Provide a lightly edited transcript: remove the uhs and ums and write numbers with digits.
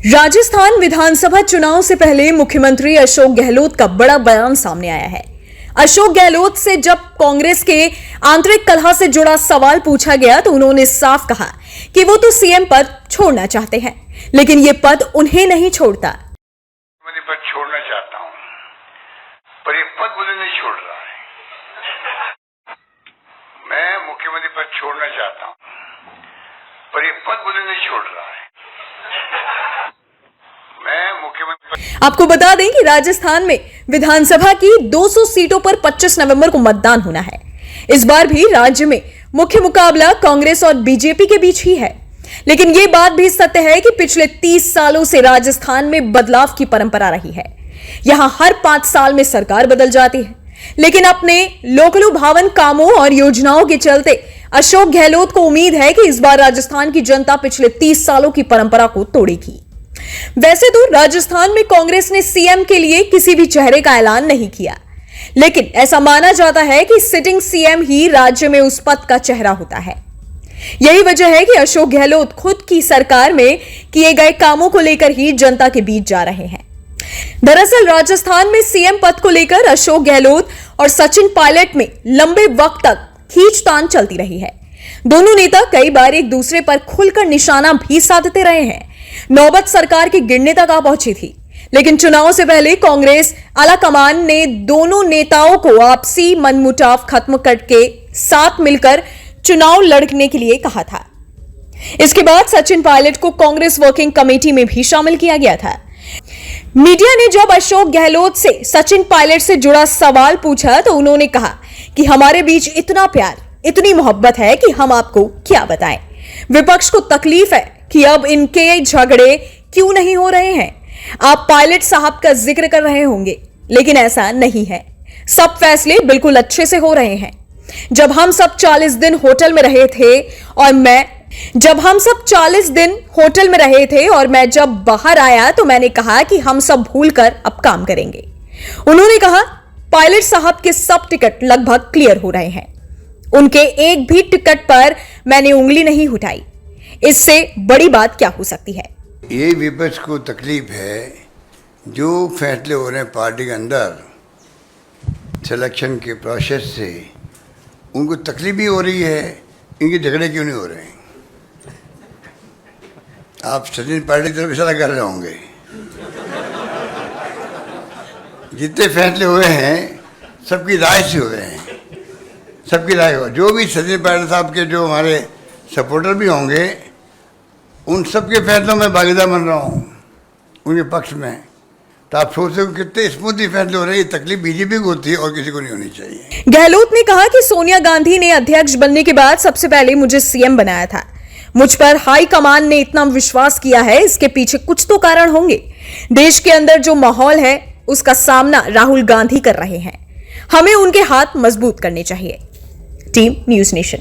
राजस्थान विधानसभा चुनाव से पहले मुख्यमंत्री अशोक गहलोत का बड़ा बयान सामने आया है। अशोक गहलोत से जब कांग्रेस के आंतरिक कलह से जुड़ा सवाल पूछा गया तो उन्होंने साफ कहा कि वो तो सीएम पद छोड़ना चाहते हैं, लेकिन ये पद उन्हें नहीं छोड़ता। मैं पद छोड़ना चाहता हूं, पर ये पद मुझे नहीं छोड़ रहा है। मैं मुख्यमंत्री पद छोड़ना चाहता हूं, पर ये पद मुझे नहीं छोड़ रहा है। आपको बता दें कि राजस्थान में विधानसभा की 200 सीटों पर 25 नवंबर को मतदान होना है। इस बार भी राज्य में मुख्य मुकाबला कांग्रेस और बीजेपी के बीच ही है, लेकिन यह बात भी सत्य है कि पिछले 30 सालों से राजस्थान में बदलाव की परंपरा रही है। यहां हर 5 साल में सरकार बदल जाती है, लेकिन अपने लोकलुभावन कामों और योजनाओं के चलते अशोक गहलोत को उम्मीद है कि इस बार राजस्थान की जनता पिछले 30 सालों की परंपरा को तोड़ेगी। वैसे तो राजस्थान में कांग्रेस ने सीएम के लिए किसी भी चेहरे का ऐलान नहीं किया, लेकिन ऐसा माना जाता है कि सिटिंग सीएम ही राज्य में उस पद का चेहरा होता है। यही वजह है कि अशोक गहलोत खुद की सरकार में किए गए कामों को लेकर ही जनता के बीच जा रहे हैं। दरअसल राजस्थान में सीएम पद को लेकर अशोक गहलोत और सचिन पायलट में लंबे वक्त तक खींचतान चलती रही है। दोनों नेता कई बार एक दूसरे पर खुलकर निशाना भी साधते रहे हैं। नौबत सरकार के गिरने तक आ पहुंची थी, लेकिन चुनाव से पहले कांग्रेस आलाकमान ने दोनों नेताओं को आपसी मनमुटाव खत्म करके साथ मिलकर चुनाव लड़ने के लिए कहा था। इसके बाद सचिन पायलट को कांग्रेस वर्किंग कमेटी में भी शामिल किया गया था। मीडिया ने जब अशोक गहलोत से सचिन पायलट से जुड़ा सवाल पूछा तो उन्होंने कहा कि हमारे बीच इतना प्यार, इतनी मोहब्बत है कि हम आपको क्या बताएं। विपक्ष को तकलीफ है कि अब इनके झगड़े क्यों नहीं हो रहे हैं। आप पायलट साहब का जिक्र कर रहे होंगे, लेकिन ऐसा नहीं है। सब फैसले बिल्कुल अच्छे से हो रहे हैं। जब हम सब 40 दिन होटल में रहे थे और मैं जब बाहर आया तो मैंने कहा कि हम सब भूलकर अब काम करेंगे। उन्होंने कहा पायलट साहब के सब टिकट लगभग क्लियर हो रहे हैं। उनके एक भी टिकट पर मैंने उंगली नहीं उठाई। इससे बड़ी बात क्या हो सकती है। ये विपक्ष को तकलीफ है जो फैसले हो रहे हैं पार्टी के अंदर सिलेक्शन के प्रोसेस से, उनको तकलीफ भी हो रही है। इनके झगड़े क्यों नहीं हो रहे हैं? आप सचिन पायलट की तरफ इशारा कर रहे होंगे। जितने फैसले हुए हैं सबकी राय से हुए हैं, सबकी राय हो। जो भी सचिन पायलट साहब के जो हमारे सपोर्टर भी होंगे, उन सबके फैसलों में भागीदार बन रहा हूँ उनके पक्ष में। तो आप सोच सकते कितने स्मूथली फैसले हो रहे हैं। तकलीफ बीजेपी को होती है और किसी को नहीं होनी चाहिए। गहलोत ने कहा कि सोनिया गांधी ने अध्यक्ष बनने के बाद सबसे पहले मुझे सीएम बनाया था। मुझ पर हाई कमान ने इतना विश्वास किया है, इसके पीछे कुछ तो कारण होंगे। देश के अंदर जो माहौल है उसका सामना राहुल गांधी कर रहे हैं। हमें उनके हाथ मजबूत करने चाहिए। Team news nation.